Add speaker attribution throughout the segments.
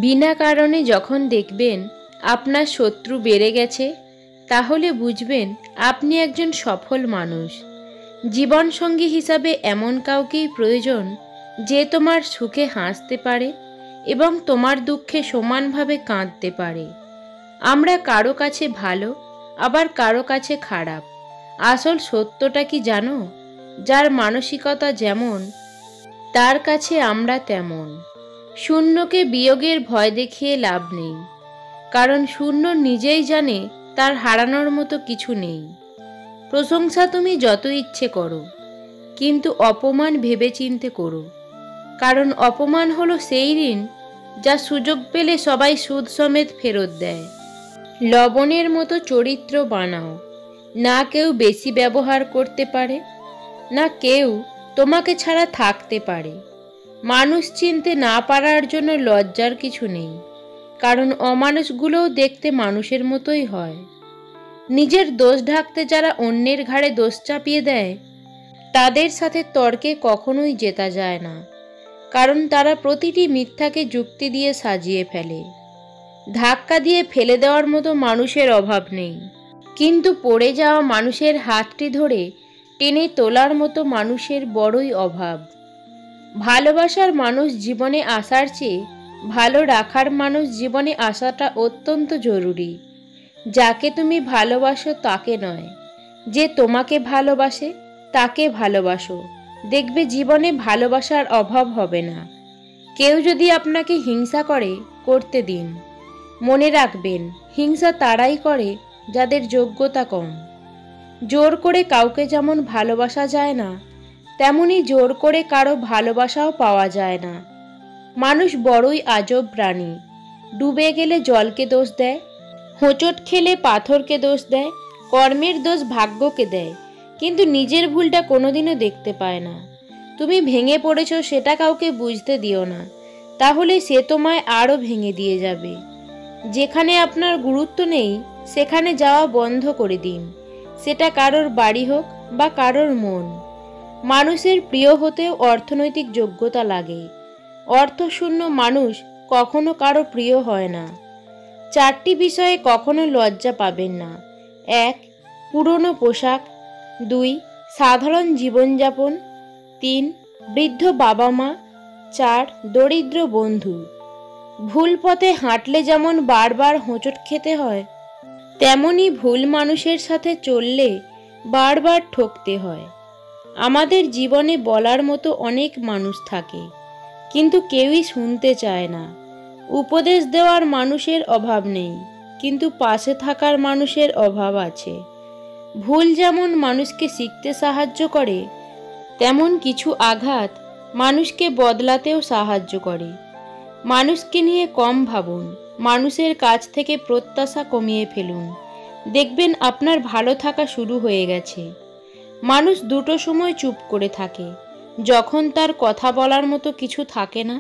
Speaker 1: বিনা কারণে যখন দেখবেন আপনার শত্রু বেড়ে গেছে, তাহলে বুঝবেন আপনি একজন সফল মানুষ। জীবনসঙ্গী হিসাবে এমন কাউকেই প্রয়োজন যে তোমার সুখে হাসতে পারে এবং তোমার দুঃখে সমানভাবে কাঁদতে পারে। আমরা কারো কাছে ভালো, আবার কারো কাছে খারাপ। আসল সত্যটা কি জানো? যার মানসিকতা যেমন, তার কাছে আমরা তেমন। শূন্যকে বিয়োগের ভয় দেখিয়ে লাভ নেই, কারণ শূন্য নিজেই জানে তার হারানোর মতো কিছু নেই। প্রশংসা তুমি যত ইচ্ছে করো, কিন্তু অপমান ভেবেচিন্তে করো, কারণ অপমান হলো সেই ঋণ যা সুযোগ পেলে সবাই সুদ সমেত ফেরত দেয়। লবণের মতো চরিত্র বানাও, না কেউ বেশি ব্যবহার করতে পারে, না কেউ তোমাকে ছাড়া থাকতে পারে। মানুষ চিনতে না পারার জন্য লজ্জার কিছু নেই, কারণ অমানুষগুলোও দেখতে মানুষের মতোই হয়। নিজের দোষ ঢাকতে যারা অন্যের ঘাড়ে দোষ চাপিয়ে দেয়, তাদের সাথে তর্কে কখনোই জেতা যায় না, কারণ তারা প্রতিটি মিথ্যাকে যুক্তি দিয়ে সাজিয়ে ফেলে। ধাক্কা দিয়ে ফেলে দেওয়ার মতো মানুষের অভাব নেই, কিন্তু পড়ে যাওয়া মানুষের হাতটি ধরে টেনে তোলার মতো মানুষের বড়ই অভাব। ভালোবাসার মানুষ জীবনে আসার চেয়ে ভালো রাখার মানুষ জীবনে আসাটা অত্যন্ত জরুরি। যাকে তুমি ভালোবাসো তাকে নয়, যে তোমাকে ভালোবাসে তাকে ভালোবাসো। দেখবে জীবনে ভালোবাসার অভাব হবে না। কেউ যদি আপনাকে হিংসা করে, করতে দিন। মনে রাখবেন, হিংসা তারাই করে যাদের যোগ্যতা কম। জোর করে কাউকে যেমন ভালোবাসা যায় না, তেমনি জোর করে কারো ভালোবাসাও পাওয়া যায় না। মানুষ বড়ই আজব প্রাণী। ডুবে গেলে জলকে দোষ দেয়, হোঁচট খেলে পাথরকে দোষ দেয়, কর্মের দোষ ভাগ্যকে দেয়, কিন্তু নিজের ভুলটা কোনোদিনও দেখতে পায় না। তুমি ভেঙে পড়েছো সেটা কাউকে বুঝতে দিও না, তাহলে সে তোমায় আরও ভেঙে দিয়ে যাবে। যেখানে আপনার গুরুত্ব নেই সেখানে যাওয়া বন্ধ করে দিন, সেটা কারোর বাড়ি হোক বা কারোর মন। মানুষের প্রিয় হতেও অর্থনৈতিক যোগ্যতা লাগে। অর্থশূন্য মানুষ কখনো কারো প্রিয় হয় না। 4টি বিষয়ে কখনো লজ্জা পাবেন না। 1. পুরনো পোশাক। 2. সাধারণ জীবনযাপন। 3. বৃদ্ধ বাবা মা। 4. দরিদ্র বন্ধু। ভুল পথে হাঁটলে যেমন বারবার হোঁচট খেতে হয়, তেমনি ভুল মানুষের সাথে চললে বারবার ঠকতে হয়। আমাদের জীবনে বলার মতো অনেক মানুষ থাকে, কিন্তু কেউই শুনতে চায় না। উপদেশ দেওয়ার মানুষের অভাব নেই, কিন্তু পাশে থাকার মানুষের অভাব আছে। ভুল যেমন মানুষকে শিখতে সাহায্য করে, তেমন কিছু আঘাত মানুষকে বদলাতেও সাহায্য করে। মানুষকে নিয়ে কম ভাবুন, মানুষের কাছ থেকে প্রত্যাশা কমিয়ে ফেলুন। দেখবেন আপনার ভালো থাকা শুরু হয়ে গেছে। মানুষ দুটো সময় চুপ করে থাকে, যখন তার কথা বলার মতো কিছু থাকে না,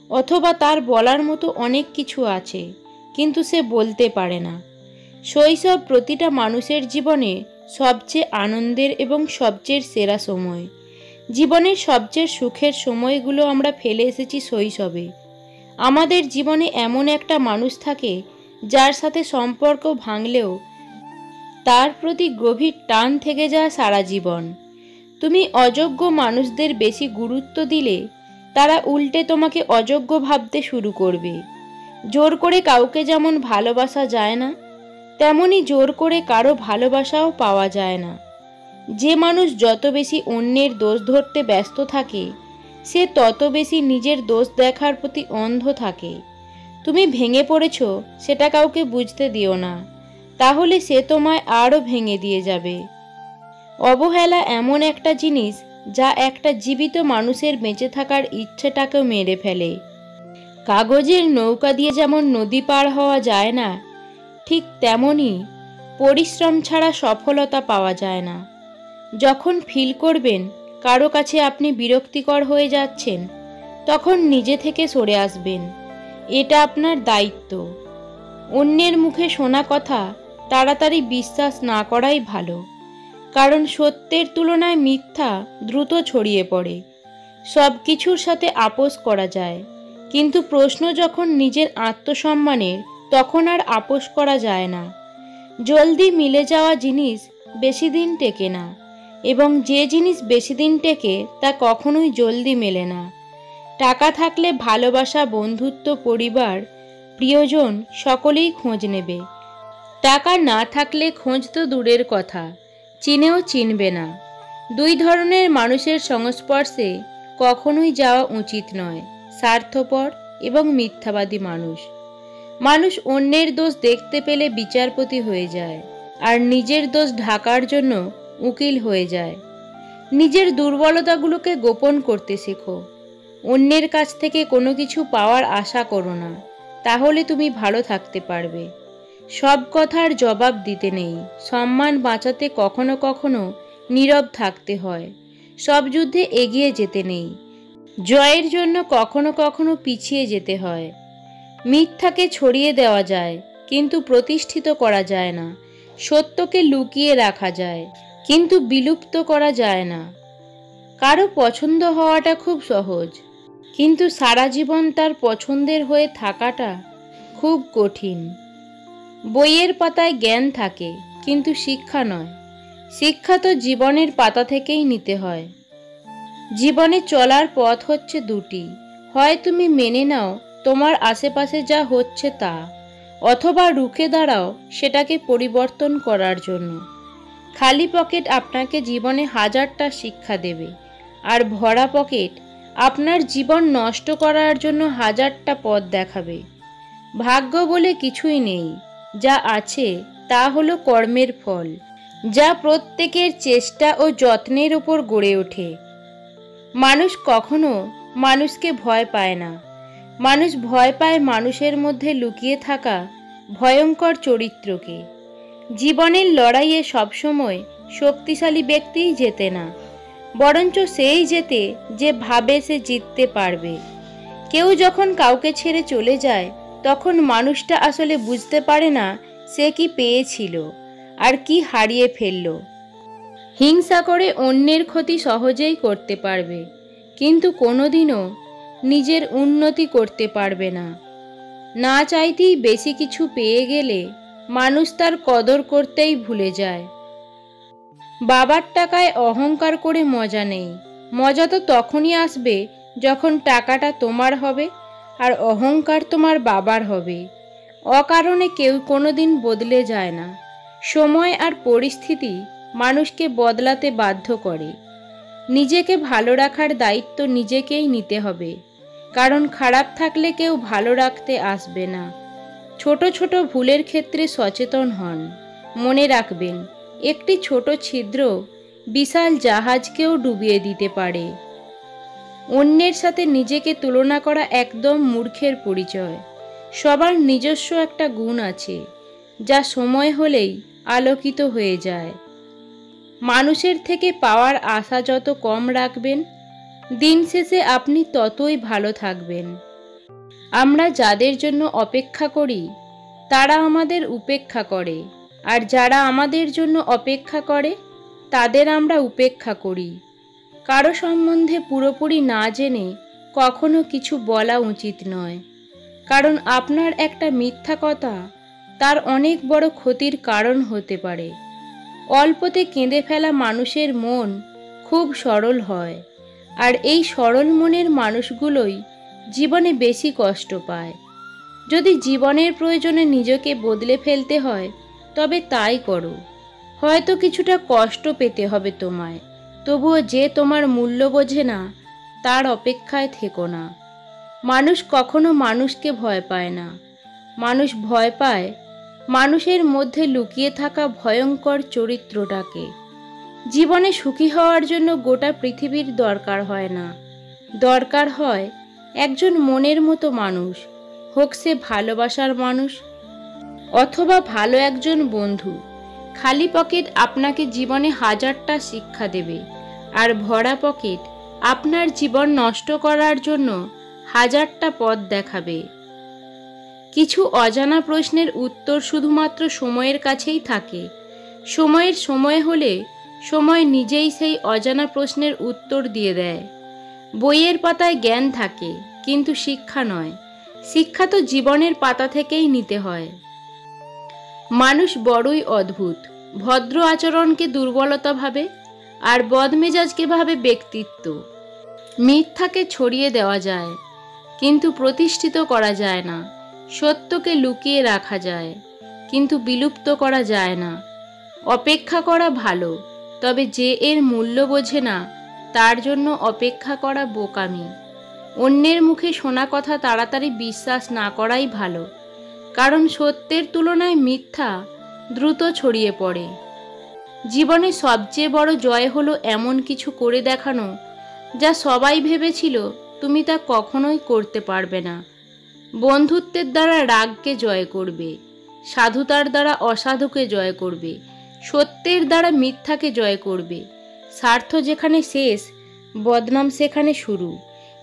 Speaker 1: অথবা তার বলার মতো অনেক কিছু আছে কিন্তু সে বলতে পারে না। শৈশব প্রতিটা মানুষের জীবনে সবচেয়ে আনন্দের এবং সবচেয়ে সেরা সময়। জীবনের সবচেয়ে সুখের সময়গুলো আমরা ফেলে এসেছি শৈশবে। আমাদের জীবনে এমন একটা মানুষ থাকে যার সাথে সম্পর্ক ভাঙলেও তার প্রতি গভীর টান থেকে যায় সারা জীবন। তুমি অযোগ্য মানুষদের বেশি গুরুত্ব দিলে তারা উল্টে তোমাকে অযোগ্য ভাবতে শুরু করবে। জোর করে কাউকে যেমন ভালোবাসা যায় না, তেমনি জোর করে কারো ভালোবাসাও পাওয়া যায় না। যে মানুষ যত বেশি অন্যের দোষ ধরতে ব্যস্ত থাকে, সে তত বেশি নিজের দোষ দেখার প্রতি অন্ধ থাকে। তুমি ভেঙে পড়েছ সেটা কাউকে বুঝতে দিও না, তাহলে সে তোমায় আরও ভেঙে দিয়ে যাবে। অবহেলা এমন একটা জিনিস যা একটা জীবিত মানুষের বেঁচে থাকার ইচ্ছেটাকেও মেরে ফেলে। কাগজের নৌকা দিয়ে যেমন নদী পার হওয়া যায় না, ঠিক তেমনই পরিশ্রম ছাড়া সফলতা পাওয়া যায় না। যখন ফিল করবেন কারো কাছে আপনি বিরক্তিকর হয়ে যাচ্ছেন, তখন নিজে থেকে সরে আসবেন। এটা আপনার দায়িত্ব। অন্যের মুখে শোনা কথা তাড়াতাড়ি বিশ্বাস না করাই ভালো, কারণ সত্যের তুলনায় মিথ্যা দ্রুত ছড়িয়ে পড়ে। সব কিছুর সাথে আপোষ করা যায়, কিন্তু প্রশ্ন যখন নিজের আত্মসম্মানের, তখন আর আপোস করা যায় না। জলদি মিলে যাওয়া জিনিস বেশি দিন টেকে না, এবং যে জিনিস বেশি দিন টেকে তা কখনোই জলদি মেলে না। টাকা থাকলে ভালোবাসা, বন্ধুত্ব, পরিবার, প্রিয়জন সকলেই খোঁজ নেবে। টাকা না থাকলে খোঁজ তো দূরের কথা, চিনেও চিনবে না। দুই ধরনের মানুষের সংস্পর্শে কখনোই যাওয়া উচিত নয়: স্বার্থপর এবং মিথ্যাবাদী মানুষ। মানুষ অন্যের দোষ দেখতে পেলে বিচারপতি হয়ে যায়, আর নিজের দোষ ঢাকার জন্য উকিল হয়ে যায়। নিজের দুর্বলতাগুলোকে গোপন করতে শেখো। অন্যের কাছ থেকে কোনো কিছু পাওয়ার আশা করো না, তাহলে তুমি ভালো থাকতে পারবে। সব কথার জবাব দিতে নেই। সম্মান বাঁচাতে কখনো কখনো নীরব থাকতে হয়। সব যুদ্ধে এগিয়ে যেতে নেই। জয়ের জন্য কখনো কখনো পিছিয়ে যেতে হয়। মিথ্যাকে ছড়িয়ে দেওয়া যায়, কিন্তু প্রতিষ্ঠিত করা যায় না। সত্যকে লুকিয়ে রাখা যায়, কিন্তু বিলুপ্ত করা যায় না। কারো পছন্দ হওয়াটা খুব সহজ, কিন্তু সারা জীবন তার পছন্দের হয়ে থাকাটা খুব কঠিন। বইয়ের পাতায় জ্ঞান থাকে, কিন্তু শিক্ষা নয়। শিক্ষা তো জীবনের পাতা থেকেই নিতে হয়। জীবনে চলার পথ হচ্ছে দুটি: হয় তুমি মেনে নাও তোমার আশেপাশে যা হচ্ছে তা, অথবা রুখে দাঁড়াও সেটাকে পরিবর্তন করার জন্য। খালি পকেট আপনাকে জীবনে হাজারটা শিক্ষা দেবে, আর ভরা পকেট আপনার জীবন নষ্ট করার জন্য হাজারটা পথ দেখাবে। ভাগ্য বলে কিছুই নেই, যা আছে তা হলো কর্মের ফল, যা প্রত্যেকের চেষ্টা ও যত্নের উপর গড়ে ওঠে। মানুষ কখনো মানুষকে ভয় পায় না। মানুষ ভয় পায় মানুষের মধ্যে লুকিয়ে থাকা ভয়ঙ্কর চরিত্রকে। জীবনের লড়াইয়ে সবসময় শক্তিশালী ব্যক্তিই জেতে না, বরঞ্চ সেই জেতে যে ভাবে সে জিততে পারবে। কেউ যখন কাউকে ছেড়ে চলে যায়, তখন মানুষটা আসলে বুঝতে পারে না সে কি পেয়েছিল আর কি হারিয়ে ফেলল। হিংসা করে অন্যের ক্ষতি সহজেই করতে পারবে, কিন্তু কোনোদিনও নিজের উন্নতি করতে পারবে না। না চাইতেই বেশি কিছু পেয়ে গেলে মানুষ তার কদর করতেই ভুলে যায়। বাবার টাকায় অহংকার করে মজা নেই। মজা তো তখনই আসবে যখন টাকাটা তোমার হবে আর অহংকার তোমার বাবার হবে। অকারণে কেউ কোনোদিন বদলে যায় না। সময় আর পরিস্থিতি মানুষকে বদলাতে বাধ্য করে। নিজেকে ভালো রাখার দায়িত্ব নিজেকেই নিতে হবে, কারণ খারাপ থাকলে কেউ ভালো রাখতে আসবে না। ছোট ছোট ভুলের ক্ষেত্রে সচেতন হন। মনে রাখবেন, একটি ছোট ছিদ্র বিশাল জাহাজকেও ডুবিয়ে দিতে পারে। অন্যের সাথে নিজেকে তুলনা করা একদম মূর্খের পরিচয়। সবার নিজস্ব একটা গুণ আছে, যা সময় হলেই আলোকিত হয়ে যায়। মানুষের থেকে পাওয়ার আশা যত কম রাখবেন, দিন শেষে আপনি ততই ভালো থাকবেন। আমরা যাদের জন্য অপেক্ষা করি, তারা আমাদের উপেক্ষা করে, আর যারা আমাদের জন্য অপেক্ষা করে, তাদের আমরা উপেক্ষা করি। কারো সম্বন্ধে পুরোপুরি না জেনে কখনো কিছু বলা উচিত নয়, কারণ আপনার একটা মিথ্যা কথা তার অনেক বড় ক্ষতির কারণ হতে পারে। অল্পতে কেঁদে ফেলা মানুষের মন খুব সরল হয়, আর এই সরল মনের মানুষগুলোই জীবনে বেশি কষ্ট পায়। যদি জীবনের প্রয়োজনে নিজেকে বদলে ফেলতে হয়, তবে তাই করো। হয়তো কিছুটা কষ্ট পেতে হবে তোমায়, তবুও যে তোমার মূল্য বোঝে না তার অপেক্ষায় থেকো না। মানুষ কখনো মানুষকে ভয় পায় না। মানুষ ভয় পায় মানুষের মধ্যে লুকিয়ে থাকা ভয়ঙ্কর চরিত্রটাকে। জীবনে সুখী হওয়ার জন্য গোটা পৃথিবীর দরকার হয় না। দরকার হয় একজন মনের মতো মানুষ, হোক সে ভালোবাসার মানুষ অথবা ভালো একজন বন্ধু। খালি পকেট আপনাকে জীবনে হাজারটা শিক্ষা দেবে, আর ভরা পকেট আপনার জীবন নষ্ট করার জন্য হাজারটা পথ দেখাবে। কিছু অজানা প্রশ্নের উত্তর শুধুমাত্র সময়ের কাছেই থাকে। সময়ের সময় হলে সময় নিজেই সেই অজানা প্রশ্নের উত্তর দিয়ে দেয়। বইয়ের পাতায় জ্ঞান থাকে, কিন্তু শিক্ষা নয়। শিক্ষা তো জীবনের পাতা থেকেই নিতে হয়। মানুষ বড়ই অদ্ভুত। ভদ্র আচরণকে দুর্বলতা ভাবে, আর বদমেজাজকে ভাবে ব্যক্তিত্ব। মিথ্যাকে ছড়িয়ে দেওয়া যায়, কিন্তু প্রতিষ্ঠিত করা যায় না। সত্যকে লুকিয়ে রাখা যায়, কিন্তু বিলুপ্ত করা যায় না। অপেক্ষা করা ভালো, তবে যে এর মূল্য বোঝে না তার জন্য অপেক্ষা করা বোকামি। অন্যের মুখে শোনা কথা তাড়াতাড়ি বিশ্বাস না করাই ভালো, কারণ সত্যের তুলনায় মিথ্যা দ্রুত ছড়িয়ে পড়ে। জীবনে সবচেয়ে বড় জয় হলো এমন কিছু করে দেখানো যা সবাই ভেবেছিল তুমি তা কখনোই করতে পারবে না। বন্ধুত্বের দ্বারা রাগকে জয় করবে, সাধুতার দ্বারা অসাধুকে জয় করবে, সত্যের দ্বারা মিথ্যাকে জয় করবে। স্বার্থ যেখানে শেষ, বদনাম সেখানে শুরু।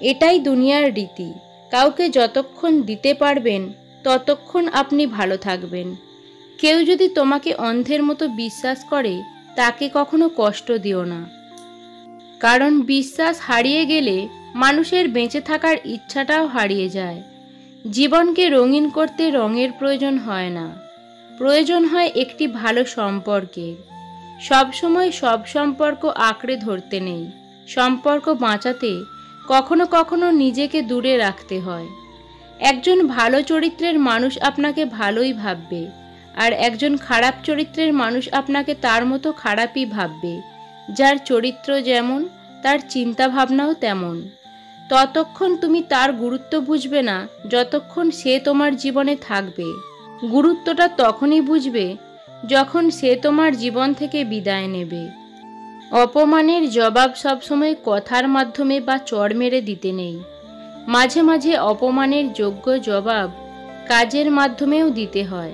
Speaker 1: এটাই দুনিয়ার রীতি। কাউকে যতক্ষণ দিতে পারবেন ততক্ষণ আপনি ভালো থাকবেন। কেউ যদি তোমাকে অন্ধের মতো বিশ্বাস করে, তাকে কখনো কষ্ট দিও না, কারণ বিশ্বাস হারিয়ে গেলে মানুষের বেঁচে থাকার ইচ্ছাটাও হারিয়ে যায়। জীবনকে রঙিন করতে রঙের প্রয়োজন হয় না, প্রয়োজন হয় একটি ভালো সম্পর্কের। সবসময় সব সম্পর্ক আঁকড়ে ধরতে নেই। সম্পর্ক বাঁচাতে কখনো কখনো নিজেকে দূরে রাখতে হয়। একজন ভালো চরিত্রের মানুষ আপনাকে ভালোই ভাববে, আর একজন খারাপ চরিত্রের মানুষ আপনাকে তার মতো খারাপই ভাববে। যার চরিত্র যেমন, তার চিন্তা ভাবনাও তেমন। ততক্ষণ তুমি তার গুরুত্ব বুঝবে না যতক্ষণ সে তোমার জীবনে থাকবে। গুরুত্বটা তখনই বুঝবে যখন সে তোমার জীবন থেকে বিদায় নেবে। অপমানের জবাব সবসময় কথার মাধ্যমে বা চড় মেরে দিতে নেই। মাঝে মাঝে অপমানের যোগ্য জবাব কাজের মাধ্যমেও দিতে হয়।